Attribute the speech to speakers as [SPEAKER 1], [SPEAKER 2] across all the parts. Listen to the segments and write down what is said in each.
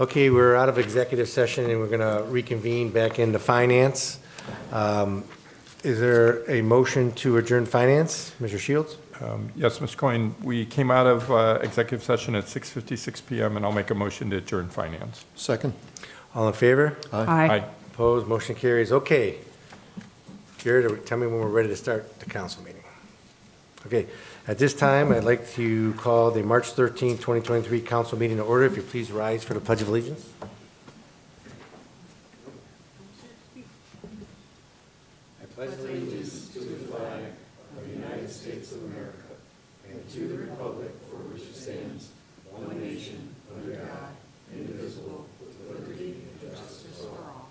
[SPEAKER 1] Okay, we're out of executive session and we're going to reconvene back into finance. Is there a motion to adjourn finance? Mr. Shields?
[SPEAKER 2] Yes, Mr. Coyne, we came out of executive session at 6:56 PM, and I'll make a motion to adjourn finance.
[SPEAKER 3] Second.
[SPEAKER 1] All in favor?
[SPEAKER 2] Aye.
[SPEAKER 1] Opposed? Motion carries. Okay. Jared, tell me when we're ready to start the council meeting. Okay. At this time, I'd like to call the March 13, 2023 council meeting to order. If you please rise for the Pledge of Allegiance. I pledge allegiance to the flag of the United States of America and to the republic for which it stands, one nation, under God, indivisible, with liberty and justice for all.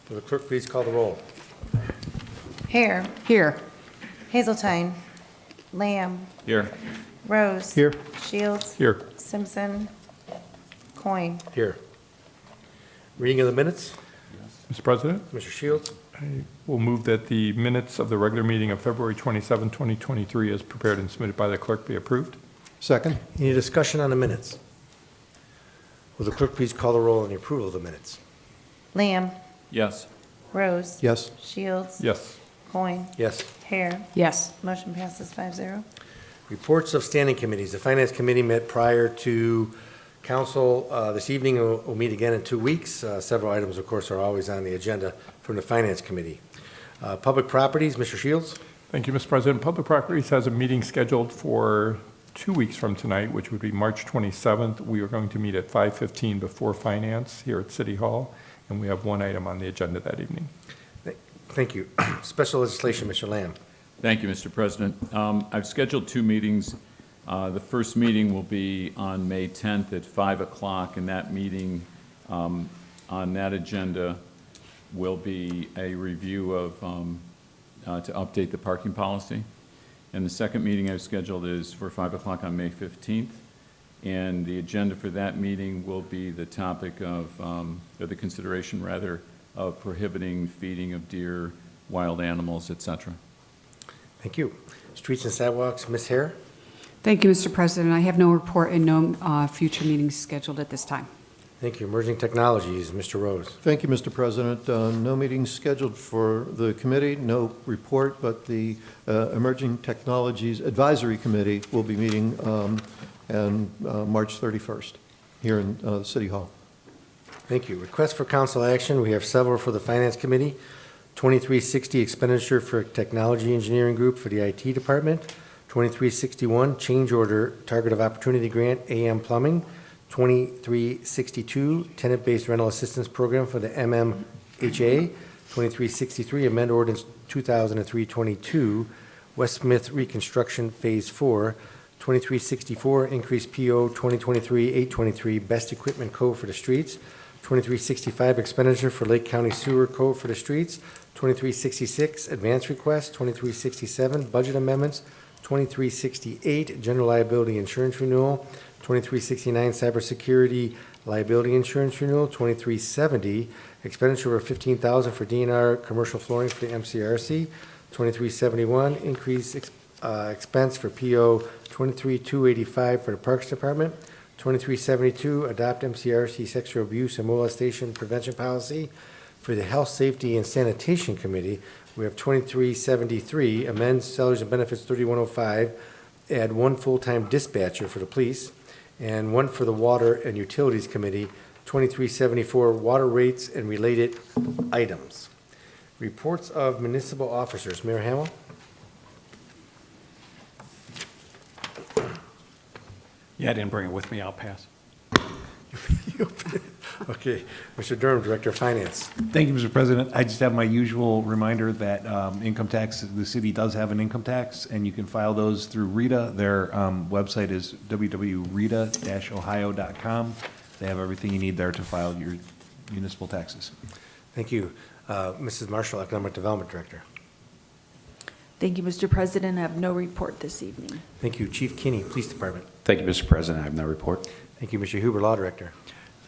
[SPEAKER 1] Will the clerk please call the roll?
[SPEAKER 4] Hare.
[SPEAKER 5] Here.
[SPEAKER 4] Hazeltine. Lamb.
[SPEAKER 2] Here.
[SPEAKER 4] Rose.
[SPEAKER 3] Here.
[SPEAKER 4] Shields.
[SPEAKER 2] Here.
[SPEAKER 4] Simpson. Coin.
[SPEAKER 1] Here. Reading of the minutes.
[SPEAKER 2] Mr. President,
[SPEAKER 1] Mr. Shields.
[SPEAKER 2] I will move that the minutes of the regular meeting of February 27, 2023, as prepared and submitted by the clerk, be approved.
[SPEAKER 3] Second.
[SPEAKER 1] Any discussion on the minutes? Will the clerk please call the roll on the approval of the minutes?
[SPEAKER 4] Lamb.
[SPEAKER 6] Yes.
[SPEAKER 4] Rose.
[SPEAKER 3] Yes.
[SPEAKER 4] Shields.
[SPEAKER 2] Yes.
[SPEAKER 4] Coin.
[SPEAKER 1] Yes.
[SPEAKER 4] Hare.
[SPEAKER 5] Yes.
[SPEAKER 4] Motion passes 5-0.
[SPEAKER 1] Reports of standing committees. The Finance Committee met prior to council this evening. We'll meet again in 2 weeks. Several items, of course, are always on the agenda from the Finance Committee. Public Properties, Mr. Shields.
[SPEAKER 2] Thank you, Mr. President. Public Properties has a meeting scheduled for 2 weeks from tonight, which would be March 27th. We are going to meet at 5:15 before Finance here at City Hall, and we have one item on the agenda that evening.
[SPEAKER 1] Thank you. Special legislation, Mr. Lamb.
[SPEAKER 6] Thank you, Mr. President. I've scheduled 2 meetings. The first meeting will be on May 10th at 5 o'clock, and that meeting, on that agenda, will be a review of, to update the parking policy. And the second meeting I've scheduled is for 5 o'clock on May 15th. And the agenda for that meeting will be the topic of, or the consideration, rather, of prohibiting feeding of deer, wild animals, et cetera.
[SPEAKER 1] Thank you. Streets and Sidewalks, Ms. Hare.
[SPEAKER 5] Thank you, Mr. President. I have no report and no future meetings scheduled at this time.
[SPEAKER 1] Thank you. Emerging Technologies, Mr. Rose.
[SPEAKER 3] Thank you, Mr. President. No meetings scheduled for the committee, no report, but the Emerging Technologies Advisory Committee will be meeting on March 31st here in City Hall.
[SPEAKER 1] Thank you. Request for council action. We have several for the Finance Committee. 2360 expenditure for Technology Engineering Group for the IT Department. 2361 change order Target of Opportunity Grant AM Plumbing. 2362 tenant-based rental assistance program for the MMHA. 2363 amend ordinance 2003-22 West Smith Reconstruction Phase 4. 2364 increase PO 2023-823 Best Equipment Code for the streets. 2365 expenditure for Lake County Sewer Code for the streets. 2366 advance request. 2367 budget amendments. 2368 general liability insurance renewal. 2369 cybersecurity liability insurance renewal. 2370 expenditure of $15,000 for DNR commercial flooring for the MCRC. 2371 increase expense for PO 23285 for the Parks Department. 2372 adopt MCRC sexual abuse and molestation prevention policy for the Health, Safety, and Sanitation Committee. We have 2373 amend salaries and benefits 3105, add 1 full-time dispatcher for the police, and 1 for the Water and Utilities Committee. 2374 water rates and related items. Reports of municipal officers. Mayor Hamel.
[SPEAKER 7] Yeah, I didn't bring it with me. I'll pass.
[SPEAKER 1] Okay. Mr. Durham, Director of Finance.
[SPEAKER 7] Thank you, Mr. President. I just have my usual reminder that income tax, the city does have an income tax, and you can file those through RETA. Their website is www.reta-ohio.com. They have everything you need there to file your municipal taxes.
[SPEAKER 1] Thank you. Mrs. Marshall, Economic Development Director.
[SPEAKER 8] Thank you, Mr. President. I have no report this evening.
[SPEAKER 1] Thank you. Chief Kinney, Police Department.
[SPEAKER 9] Thank you, Mr. President. I have no report.
[SPEAKER 1] Thank you. Mr. Huber, Law Director.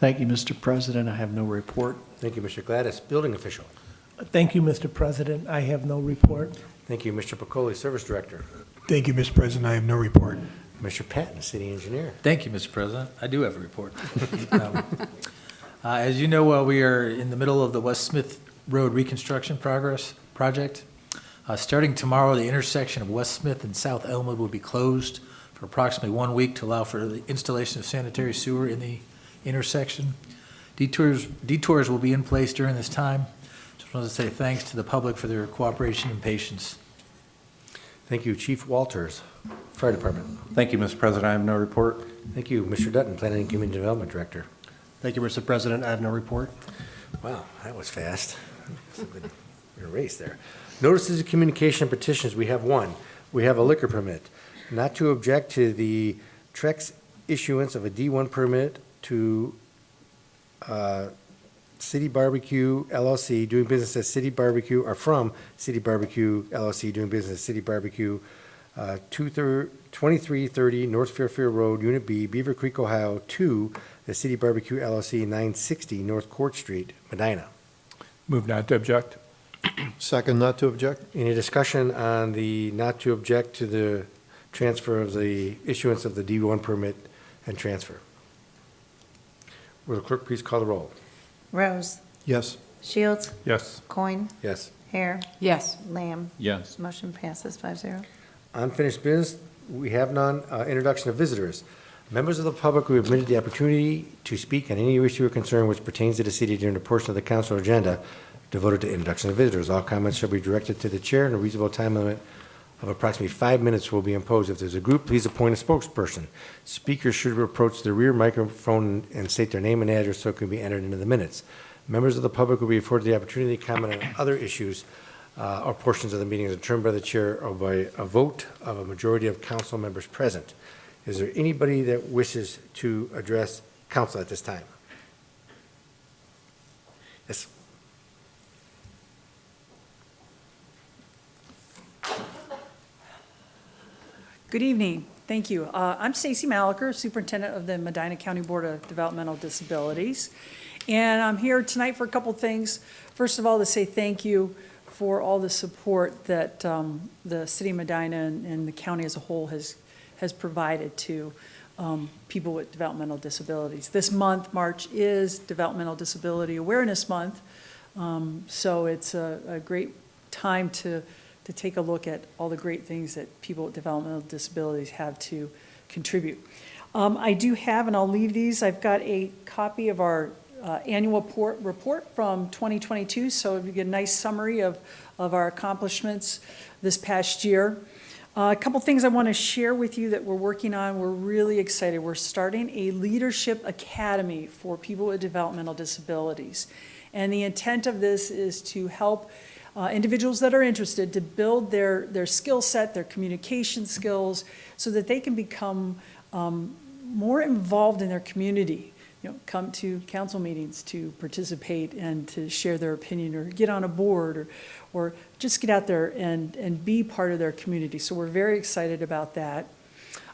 [SPEAKER 10] Thank you, Mr. President. I have no report.
[SPEAKER 1] Thank you. Mr. Gladys, Building Official.
[SPEAKER 11] Thank you, Mr. President. I have no report.
[SPEAKER 1] Thank you. Mr. Pacoli, Service Director.
[SPEAKER 11] Thank you, Mr. President. I have no report.
[SPEAKER 1] Mr. Patton, City Engineer.
[SPEAKER 12] Thank you, Mr. President. I do have a report. As you know, we are in the middle of the West Smith Road Reconstruction project. Starting tomorrow, the intersection of West Smith and South Elmwood will be closed for approximately 1 week to allow for the installation of sanitary sewer in the intersection. Detours will be in place during this time. Just wanted to say thanks to the public for their cooperation and patience.
[SPEAKER 1] Thank you. Chief Walters, Fire Department.
[SPEAKER 7] Thank you, Mr. President. I have no report.
[SPEAKER 1] Thank you. Mr. Dutton, Planning and Community Development Director.
[SPEAKER 10] Thank you, Mr. President. I have no report.
[SPEAKER 1] Wow, that was fast. It's a good race there. Notices of communication petitions, we have one. We have a liquor permit. Not to object to the Trex issuance of a D1 permit to City Barbecue LLC doing business as City Barbecue, or from City Barbecue LLC doing business as City Barbecue, 2330 North Fairfield Road, Unit B, Beaver Creek, Ohio, to the City Barbecue LLC, 960 North Court Street, Medina.
[SPEAKER 2] Move not to object.
[SPEAKER 3] Second, not to object?
[SPEAKER 1] Any discussion on the not to object to the transfer of the issuance of the D1 permit and transfer? Will the clerk please call the roll?
[SPEAKER 4] Rose.
[SPEAKER 3] Yes.
[SPEAKER 4] Shields.
[SPEAKER 2] Yes.
[SPEAKER 4] Coin.
[SPEAKER 1] Yes.
[SPEAKER 4] Hare.
[SPEAKER 5] Yes.
[SPEAKER 4] Lamb.
[SPEAKER 6] Yes.
[SPEAKER 4] Motion passes 5-0.
[SPEAKER 1] Unfinished business, we have none. Introduction of visitors. Members of the public who have admitted the opportunity to speak on any issue or concern which pertains to the city during the portion of the council agenda devoted to introduction of visitors. All comments shall be directed to the chair, and a reasonable time limit of approximately 5 minutes will be imposed. If there's a group, please appoint a spokesperson. Speakers should approach the rear microphone and state their name and address so it can be entered into the minutes. Members of the public will be afforded the opportunity to comment on other issues or portions of the meeting as determined by the chair or by a vote of a majority of council members present. Is there anybody that wishes to address council at this time? Yes.
[SPEAKER 13] Good evening. Thank you. I'm Stacy Malaker, Superintendent of the Medina County Board of Developmental Disabilities. And I'm here tonight for a couple things. First of all, to say thank you for all the support that the city of Medina and the county as a whole has provided to people with developmental disabilities. This month, March, is Developmental Disability Awareness Month. So it's a great time to take a look at all the great things that people with developmental disabilities have to contribute. I do have, and I'll leave these, I've got a copy of our annual report from 2022, so you get a nice summary of our accomplishments this past year. A couple things I want to share with you that we're working on. We're really excited. We're starting a leadership academy for people with developmental disabilities. And the intent of this is to help individuals that are interested to build their skill set, their communication skills, so that they can become more involved in their community. You know, come to council meetings to participate and to share their opinion, or get on a board, or just get out there and be part of their community. So we're very excited about that.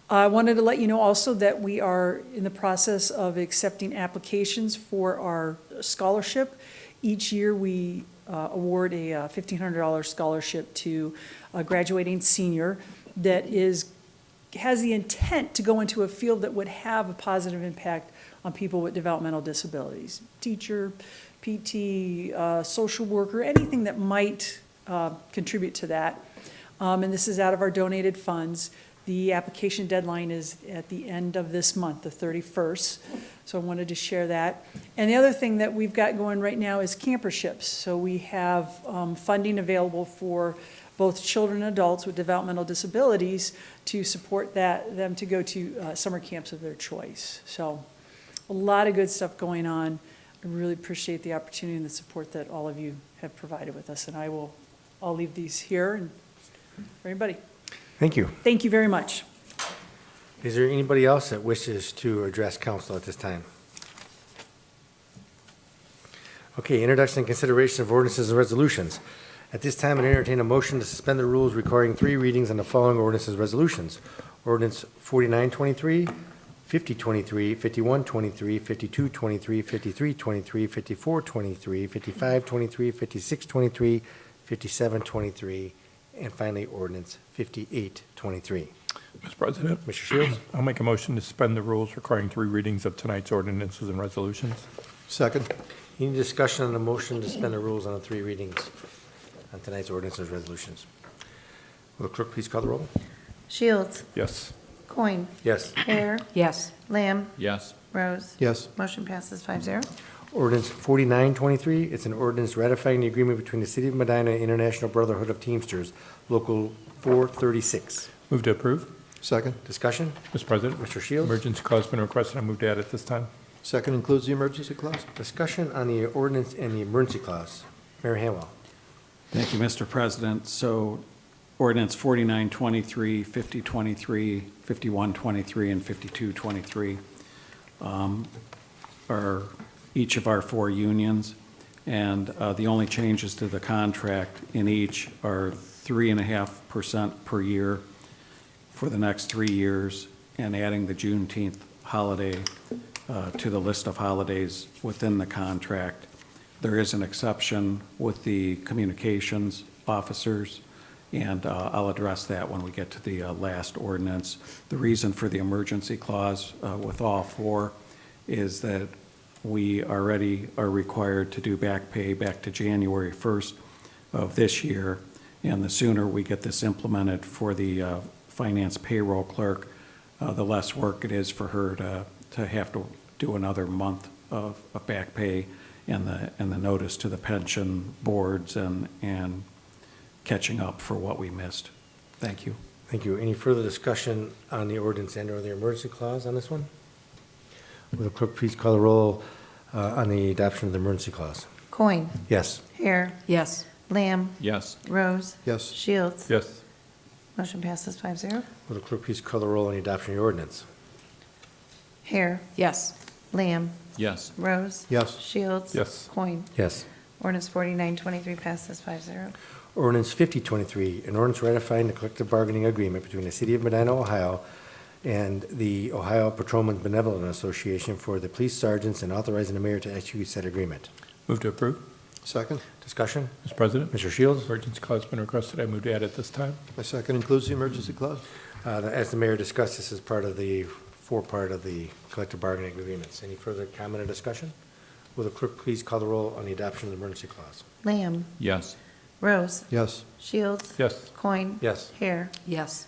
[SPEAKER 13] I wanted to let you know also that we are in the process of accepting applications for our scholarship. Each year we award a $1,500 scholarship to a graduating senior that has the intent to go into a field that would have a positive impact on people with developmental disabilities. Teacher, PT, social worker, anything that might contribute to that. And this is out of our donated funds. The application deadline is at the end of this month, the 31st. So I wanted to share that. And the other thing that we've got going right now is camperships. So we have funding available for both children and adults with developmental disabilities to support them to go to summer camps of their choice. So a lot of good stuff going on. I really appreciate the opportunity and the support that all of you have provided with us. And I'll leave these here and for anybody.
[SPEAKER 1] Thank you.
[SPEAKER 13] Thank you very much.
[SPEAKER 1] Is there anybody else that wishes to address council at this time? Okay, introduction and consideration of ordinances and resolutions. At this time, I entertain a motion to suspend the rules requiring 3 readings on the following ordinances and resolutions. Ordinance 4923, 5023, 5123, 5223, 5323, 5423, 5523, 5623, 5723, And finally, ordinance 5823.
[SPEAKER 2] Mr. President,
[SPEAKER 1] Mr. Shields?
[SPEAKER 2] I'll make a motion to suspend the rules requiring 3 readings of tonight's ordinances and resolutions.
[SPEAKER 3] Second.
[SPEAKER 1] Any discussion on the motion to suspend the rules on the 3 readings on tonight's ordinances and resolutions? Will the clerk please call the roll?
[SPEAKER 4] Shields.
[SPEAKER 2] Yes.
[SPEAKER 4] Coin.
[SPEAKER 1] Yes.
[SPEAKER 4] Hare.
[SPEAKER 5] Yes.
[SPEAKER 4] Lamb.
[SPEAKER 6] Yes.
[SPEAKER 4] Rose.
[SPEAKER 3] Yes.
[SPEAKER 4] Motion passes 5-0.
[SPEAKER 1] Ordinance 4923, it's an ordinance ratifying the agreement between the City of Medina and International Brotherhood of Teamsters, Local 436.
[SPEAKER 2] Move to approve.
[SPEAKER 3] Second.
[SPEAKER 1] Discussion?
[SPEAKER 2] Mr. President.
[SPEAKER 1] Mr. Shields?
[SPEAKER 2] Emergency clause has been requested. I move to add it this time.
[SPEAKER 3] Second includes the emergency clause?
[SPEAKER 1] Discussion on the ordinance and the emergency clause. Mayor Hamwell.
[SPEAKER 9] Thank you, Mr. President. So ordinance 4923, 5023, 5123, and 5223 are each of our 4 unions, and the only changes to the contract in each are 3.5% per year for the next 3 years, and adding the Juneteenth holiday to the list of holidays within the contract. There is an exception with the communications officers, and I'll address that when we get to the last ordinance. The reason for the emergency clause with all 4 is that we already are required to do back pay back to January 1st of this year, and the sooner we get this implemented for the finance payroll clerk, the less work it is for her to have to do another month of back pay and the notice to the pension boards and catching up for what we missed. Thank you.
[SPEAKER 1] Thank you. Any further discussion on the ordinance and or the emergency clause on this one? Will the clerk please call the roll on the adoption of the emergency clause?
[SPEAKER 4] Coin.
[SPEAKER 1] Yes.
[SPEAKER 4] Hare.
[SPEAKER 5] Yes.
[SPEAKER 4] Lamb.
[SPEAKER 6] Yes.
[SPEAKER 4] Rose.
[SPEAKER 3] Yes.
[SPEAKER 4] Shields.
[SPEAKER 2] Yes.
[SPEAKER 4] Motion passes 5-0.
[SPEAKER 1] Will the clerk please call the roll on the adoption of the ordinance?
[SPEAKER 4] Hare.
[SPEAKER 5] Yes.
[SPEAKER 4] Lamb.
[SPEAKER 6] Yes.
[SPEAKER 4] Rose.
[SPEAKER 3] Yes.
[SPEAKER 4] Shields.
[SPEAKER 2] Yes.
[SPEAKER 4] Coin.
[SPEAKER 1] Yes.
[SPEAKER 4] Ordinance 4923 passes 5-0.
[SPEAKER 1] Ordinance 5023, an ordinance ratifying the collective bargaining agreement between the City of Medina, Ohio, and the Ohio Patrolmen's Benevolent Association for the police sergeants and authorizing the mayor to execute said agreement.
[SPEAKER 2] Move to approve.
[SPEAKER 3] Second.
[SPEAKER 1] Discussion?
[SPEAKER 2] Mr. President.
[SPEAKER 1] Mr. Shields?
[SPEAKER 2] Emergency clause has been requested. I move to add it this time.
[SPEAKER 3] My second includes the emergency clause?
[SPEAKER 1] As the mayor discussed, this is part of the 4-part of the collective bargaining agreements. Any further comment or discussion? Will the clerk please call the roll on the adoption of the emergency clause?
[SPEAKER 4] Lamb.
[SPEAKER 6] Yes.
[SPEAKER 4] Rose.
[SPEAKER 3] Yes.
[SPEAKER 4] Shields.
[SPEAKER 2] Yes.
[SPEAKER 4] Coin.
[SPEAKER 1] Yes.
[SPEAKER 4] Hare.
[SPEAKER 5] Yes.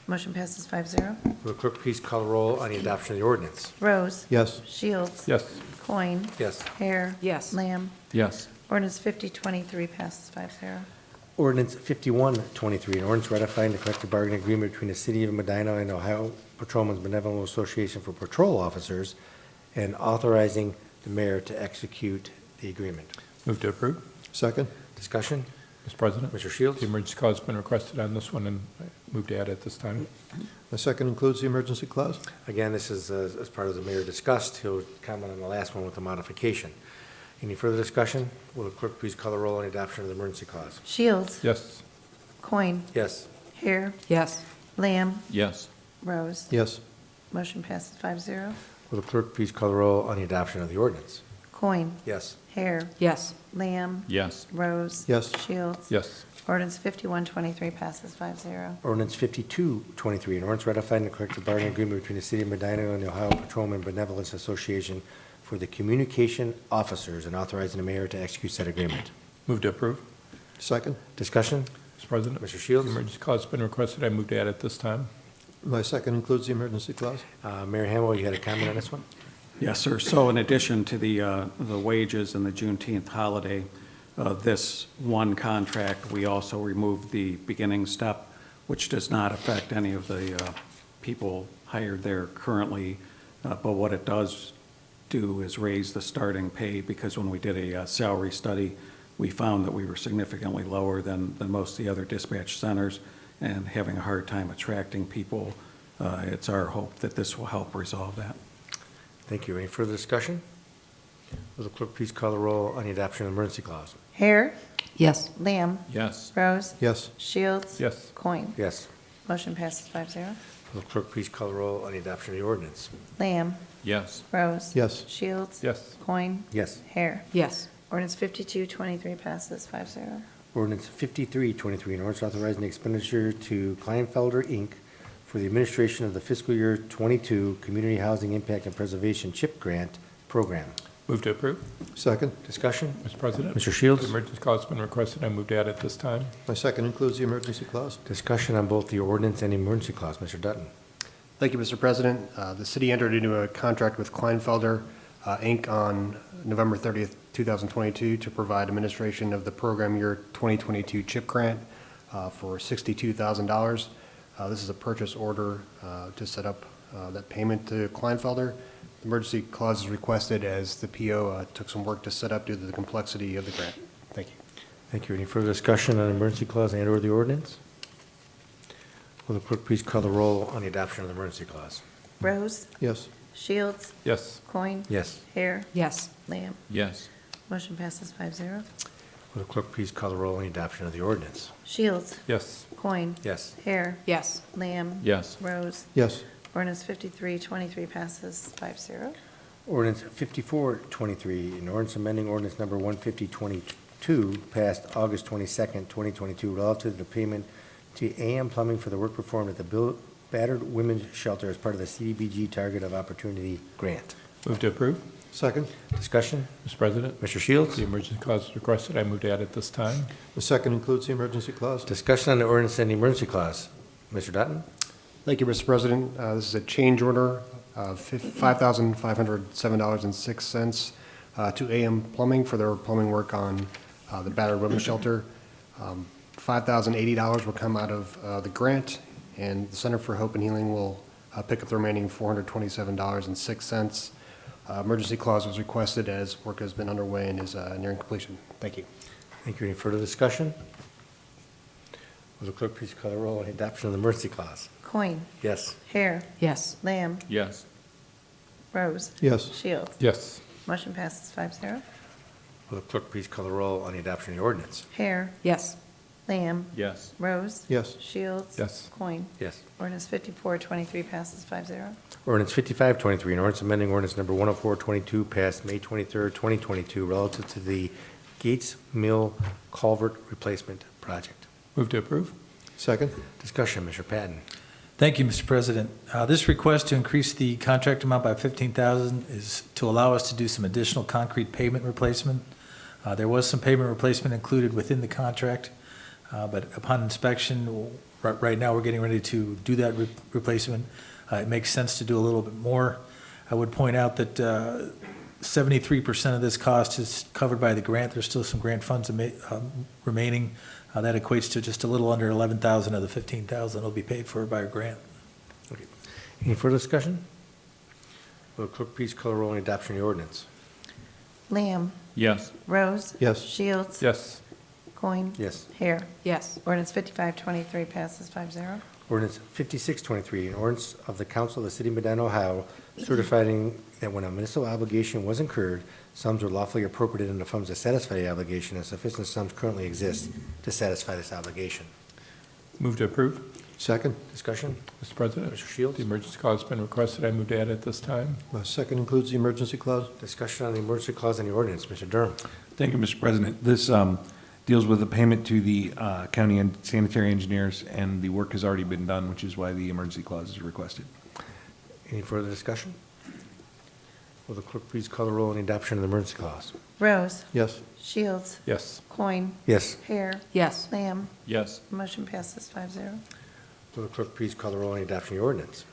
[SPEAKER 4] Motion passes 5-0.
[SPEAKER 1] Will the clerk please call the roll on the adoption of the ordinance?
[SPEAKER 4] Rose.
[SPEAKER 3] Yes.
[SPEAKER 4] Shields.
[SPEAKER 2] Yes.
[SPEAKER 4] Coin.
[SPEAKER 1] Yes.
[SPEAKER 4] Hare.
[SPEAKER 5] Yes.
[SPEAKER 4] Lamb.
[SPEAKER 6] Yes.
[SPEAKER 4] Ordinance 5023 passes 5-0.
[SPEAKER 1] Ordinance 5123, an ordinance ratifying the collective bargaining agreement between the City of Medina and Ohio Patrolmen's Benevolent Association for patrol officers and authorizing the mayor to execute the agreement.
[SPEAKER 2] Move to approve.
[SPEAKER 3] Second.
[SPEAKER 1] Discussion?
[SPEAKER 2] Mr. President.
[SPEAKER 1] Mr. Shields?
[SPEAKER 2] The emergency clause has been requested on this one, and I move to add it this time.
[SPEAKER 3] My second includes the emergency clause?
[SPEAKER 1] Again, this is as part of the mayor discussed. He'll comment on the last one with the modification. Any further discussion? Will the clerk please call the roll on the adoption of the emergency clause?
[SPEAKER 4] Shields.
[SPEAKER 2] Yes.
[SPEAKER 4] Coin.
[SPEAKER 1] Yes.
[SPEAKER 4] Hare.
[SPEAKER 5] Yes.
[SPEAKER 4] Lamb.
[SPEAKER 6] Yes.
[SPEAKER 4] Rose.
[SPEAKER 3] Yes.
[SPEAKER 4] Motion passes 5-0.
[SPEAKER 1] Will the clerk please call the roll on the adoption of the ordinance?
[SPEAKER 4] Coin.
[SPEAKER 1] Yes.
[SPEAKER 4] Hare.
[SPEAKER 5] Yes.
[SPEAKER 4] Lamb.
[SPEAKER 6] Yes.
[SPEAKER 4] Rose.
[SPEAKER 3] Yes.
[SPEAKER 4] Shields.
[SPEAKER 2] Yes.
[SPEAKER 4] Ordinance 5123 passes 5-0.
[SPEAKER 1] Ordinance 5223, an ordinance ratifying the collective bargaining agreement between the City of Medina and the Ohio Patrolmen Benevolence Association for the communication officers and authorizing the mayor to execute said agreement.
[SPEAKER 2] Move to approve.
[SPEAKER 3] Second.
[SPEAKER 1] Discussion?
[SPEAKER 2] Mr. President.
[SPEAKER 1] Mr. Shields?
[SPEAKER 2] The emergency clause has been requested. I move to add it this time.
[SPEAKER 3] My second includes the emergency clause?
[SPEAKER 1] Mayor Hamwell, you had a comment on this one?
[SPEAKER 9] Yes, sir. So in addition to the wages and the Juneteenth holiday, this one contract, we also removed the beginning step, which does not affect any of the people hired there currently. But what it does do is raise the starting pay, because when we did a salary study, we found that we were significantly lower than most of the other dispatch centers and having a hard time attracting people. It's our hope that this will help resolve that.
[SPEAKER 1] Thank you. Any further discussion? Will the clerk please call the roll on the adoption of the emergency clause?
[SPEAKER 4] Hare.
[SPEAKER 5] Yes.
[SPEAKER 4] Lamb.
[SPEAKER 6] Yes.
[SPEAKER 4] Rose.
[SPEAKER 3] Yes.
[SPEAKER 4] Shields.
[SPEAKER 2] Yes.
[SPEAKER 4] Coin.
[SPEAKER 1] Yes.
[SPEAKER 4] Motion passes 5-0.
[SPEAKER 1] Will the clerk please call the roll on the adoption of the ordinance?
[SPEAKER 4] Lamb.
[SPEAKER 6] Yes.
[SPEAKER 4] Rose.
[SPEAKER 3] Yes.
[SPEAKER 4] Shields.
[SPEAKER 2] Yes.
[SPEAKER 4] Coin.
[SPEAKER 1] Yes.
[SPEAKER 4] Hare.
[SPEAKER 5] Yes.
[SPEAKER 4] Ordinance 5223 passes 5-0.
[SPEAKER 1] Ordinance 5323, an ordinance authorizing the expenditure to Kleinfelder, Inc. for the administration of the fiscal year 22 Community Housing Impact and Preservation CHIP Grant Program.
[SPEAKER 2] Move to approve.
[SPEAKER 3] Second.
[SPEAKER 1] Discussion?
[SPEAKER 2] Mr. President.
[SPEAKER 1] Mr. Shields?
[SPEAKER 2] The emergency clause has been requested. I move to add it this time.
[SPEAKER 3] My second includes the emergency clause.
[SPEAKER 1] Discussion on both the ordinance and emergency clause. Mr. Dutton?
[SPEAKER 10] Thank you, Mr. President. The city entered into a contract with Kleinfelder, Inc. on November 30th, 2022 to provide administration of the program year 2022 CHIP grant for $62,000. This is a purchase order to set up that payment to Kleinfelder. Emergency clause is requested as the PO took some work to set up due to the complexity of the grant. Thank you.
[SPEAKER 1] Thank you. Any further discussion on emergency clause and/or the ordinance? Will the clerk please call the roll on the adoption of the emergency clause?
[SPEAKER 4] Rose?
[SPEAKER 3] Yes.
[SPEAKER 4] Shields?
[SPEAKER 2] Yes.
[SPEAKER 4] Coin?
[SPEAKER 1] Yes.
[SPEAKER 4] Hare?
[SPEAKER 5] Yes.
[SPEAKER 4] Lamb?
[SPEAKER 6] Yes.
[SPEAKER 4] Motion passes 5-0.
[SPEAKER 1] Will the clerk please call the roll on the adoption of the ordinance?
[SPEAKER 4] Shields?
[SPEAKER 2] Yes.
[SPEAKER 4] Coin?
[SPEAKER 1] Yes.
[SPEAKER 4] Hare?
[SPEAKER 5] Yes.
[SPEAKER 4] Lamb?
[SPEAKER 6] Yes.
[SPEAKER 4] Rose?
[SPEAKER 3] Yes.
[SPEAKER 4] Ordinance 5323 passes 5-0.
[SPEAKER 1] Ordinance 5423, an ordinance amending ordinance number 15022, passed August 22nd, 2022, relative to the payment to AM Plumbing for the work performed at the Battered Women's Shelter as part of the CDBG Target of Opportunity Grant.
[SPEAKER 2] Move to approve.
[SPEAKER 3] Second.
[SPEAKER 1] Discussion?
[SPEAKER 2] Mr. President.
[SPEAKER 1] Mr. Shields?
[SPEAKER 2] The emergency clause is requested. I move to add it this time.
[SPEAKER 3] The second includes the emergency clause.
[SPEAKER 1] Discussion on the ordinance and the emergency clause. Mr. Dutton?
[SPEAKER 10] Thank you, Mr. President. This is a change order of $5,507.06 to AM Plumbing for their plumbing work on the Battered Women's Shelter. $5,080 will come out of the grant, and the Center for Hope and Healing will pick up the remaining $427.06. Emergency clause was requested as work has been underway and is nearing completion. Thank you.
[SPEAKER 1] Thank you. Any further discussion? Will the clerk please call the roll on the adoption of the emergency clause?
[SPEAKER 4] Coin?
[SPEAKER 1] Yes.
[SPEAKER 4] Hare?
[SPEAKER 5] Yes.
[SPEAKER 4] Lamb?
[SPEAKER 6] Yes.
[SPEAKER 4] Rose?
[SPEAKER 3] Yes.
[SPEAKER 4] Shields?
[SPEAKER 2] Yes.
[SPEAKER 4] Motion passes 5-0.
[SPEAKER 1] Will the clerk please call the roll on the adoption of the ordinance?
[SPEAKER 4] Hare?
[SPEAKER 5] Yes.
[SPEAKER 4] Lamb?
[SPEAKER 6] Yes.
[SPEAKER 4] Rose?
[SPEAKER 3] Yes.
[SPEAKER 4] Shields?
[SPEAKER 2] Yes.
[SPEAKER 4] Coin?
[SPEAKER 1] Yes.
[SPEAKER 4] Ordinance 5423 passes 5-0.
[SPEAKER 1] Ordinance 5523, an ordinance amending ordinance number 10422, passed May 23rd, 2022, relative to the Gates Mill Culvert Replacement Project.
[SPEAKER 2] Move to approve.
[SPEAKER 3] Second.
[SPEAKER 1] Discussion, Mr. Patton.
[SPEAKER 12] Thank you, Mr. President. This request to increase the contract amount by $15,000 is to allow us to do some additional concrete pavement replacement. There was some pavement replacement included within the contract, but upon inspection, right now, we're getting ready to do that replacement. It makes sense to do a little bit more. I would point out that 73% of this cost is covered by the grant. There's still some grant funds remaining. That equates to just a little under $11,000 of the $15,000 will be paid for by a grant.
[SPEAKER 1] Okay. Any further discussion? Will the clerk please call the roll on the adoption of the ordinance?
[SPEAKER 4] Lamb?
[SPEAKER 6] Yes.
[SPEAKER 4] Rose?
[SPEAKER 3] Yes.
[SPEAKER 4] Shields?
[SPEAKER 2] Yes.
[SPEAKER 4] Coin?
[SPEAKER 1] Yes.
[SPEAKER 4] Hare?
[SPEAKER 5] Yes.
[SPEAKER 4] Ordinance 5523 passes 5-0.
[SPEAKER 1] Ordinance 5623, an ordinance of the Council of the City of Medina, Ohio, certifying that when a municipal obligation was incurred, sums were lawfully appropriated in the funds to satisfy the obligation, and sufficient sums currently exist to satisfy this obligation.
[SPEAKER 2] Move to approve.
[SPEAKER 3] Second.
[SPEAKER 1] Discussion?
[SPEAKER 2] Mr. President.
[SPEAKER 1] Mr. Shields?
[SPEAKER 2] The emergency clause has been requested. I move to add it this time.
[SPEAKER 3] My second includes the emergency clause.
[SPEAKER 1] Discussion on the emergency clause and the ordinance. Mr. Durham.
[SPEAKER 7] Thank you, Mr. President. This deals with the payment to the county and sanitary engineers, and the work has already been done, which is why the emergency clause is requested.
[SPEAKER 1] Any further discussion? Will the clerk please call the roll on the adoption of the emergency clause?
[SPEAKER 4] Rose?
[SPEAKER 3] Yes.
[SPEAKER 4] Shields?
[SPEAKER 2] Yes.
[SPEAKER 4] Coin?
[SPEAKER 1] Yes.
[SPEAKER 4] Hare?
[SPEAKER 5] Yes.
[SPEAKER 4] Lamb?
[SPEAKER 6] Yes.
[SPEAKER 4] Motion passes 5-0.
[SPEAKER 1] Will the clerk please call the roll on the adoption of the ordinance?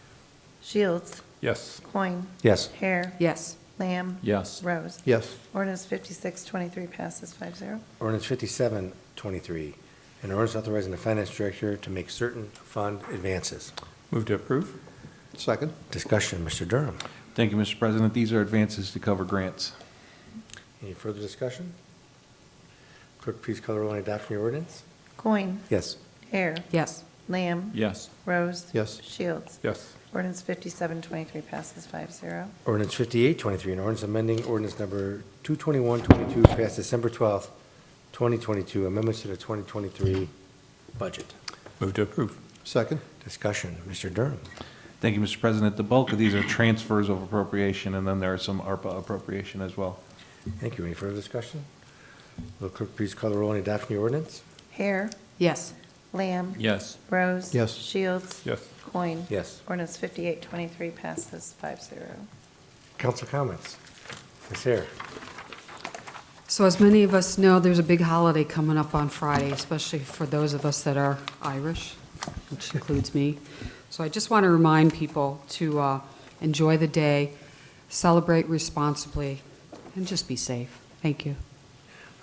[SPEAKER 4] Shields?
[SPEAKER 2] Yes.
[SPEAKER 4] Coin?
[SPEAKER 1] Yes.
[SPEAKER 4] Hare?
[SPEAKER 5] Yes.
[SPEAKER 4] Lamb?
[SPEAKER 6] Yes.
[SPEAKER 4] Rose?
[SPEAKER 3] Yes.
[SPEAKER 4] Ordinance 5623 passes 5-0.
[SPEAKER 1] Ordinance 5723, an ordinance authorizing the finance director to make certain fund advances.
[SPEAKER 2] Move to approve.
[SPEAKER 3] Second.
[SPEAKER 1] Discussion, Mr. Durham.
[SPEAKER 7] Thank you, Mr. President. These are advances to cover grants.
[SPEAKER 1] Any further discussion? Clerk, please call the roll on adoption of the ordinance.
[SPEAKER 4] Coin?
[SPEAKER 1] Yes.
[SPEAKER 4] Hare?
[SPEAKER 5] Yes.
[SPEAKER 4] Lamb?
[SPEAKER 6] Yes.
[SPEAKER 4] Rose?
[SPEAKER 3] Yes.
[SPEAKER 4] Shields?
[SPEAKER 2] Yes.
[SPEAKER 4] Ordinance 5723 passes 5-0.
[SPEAKER 1] Ordinance 5823, an ordinance amending ordinance number 22122, passed December 12th, 2022, amendments to the 2023 budget.
[SPEAKER 2] Move to approve.
[SPEAKER 3] Second.
[SPEAKER 1] Discussion, Mr. Durham.
[SPEAKER 7] Thank you, Mr. President. The bulk of these are transfers of appropriation, and then there are some ARPA appropriation as well.
[SPEAKER 1] Thank you. Any further discussion? Will the clerk please call the roll on adoption of the ordinance?
[SPEAKER 4] Hare,
[SPEAKER 5] Yes.
[SPEAKER 4] Lamb.
[SPEAKER 6] Yes.
[SPEAKER 4] Rose.
[SPEAKER 3] Yes.
[SPEAKER 4] Shields.
[SPEAKER 2] Yes.
[SPEAKER 4] Coin.
[SPEAKER 1] Yes.
[SPEAKER 4] Ordinance 5823 passes 5-0.
[SPEAKER 1] Council comments. Ms. Hare.
[SPEAKER 5] So as many of us know, there's a big holiday coming up on Friday, especially for those of us that are Irish, which includes me. So I just want to remind people to enjoy the day, celebrate responsibly, and just be safe. Thank you.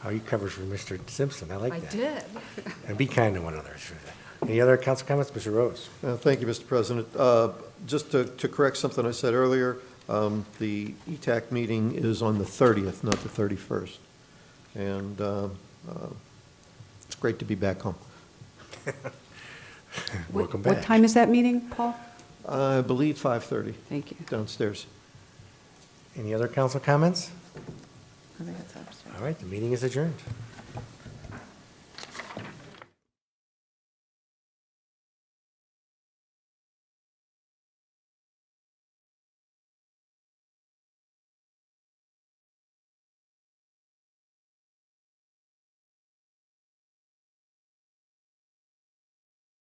[SPEAKER 1] Oh, you covered for Mr. Simpson. I like
[SPEAKER 5] I
[SPEAKER 1] that.
[SPEAKER 5] did.
[SPEAKER 1] And be kind to one another. Any other council comments? Mr. Rose.
[SPEAKER 3] Thank you, Mr. President. Just to correct something I said earlier, the ETAC meeting is on the 30th, not the 31st. And it's great to be back home.
[SPEAKER 1] Welcome back.
[SPEAKER 5] What time is that meeting, Paul?
[SPEAKER 3] I believe 5:30
[SPEAKER 5] Thank you.
[SPEAKER 3] downstairs.
[SPEAKER 1] Any other council comments?
[SPEAKER 4] I think it's upstairs.
[SPEAKER 1] All right, the meeting is adjourned.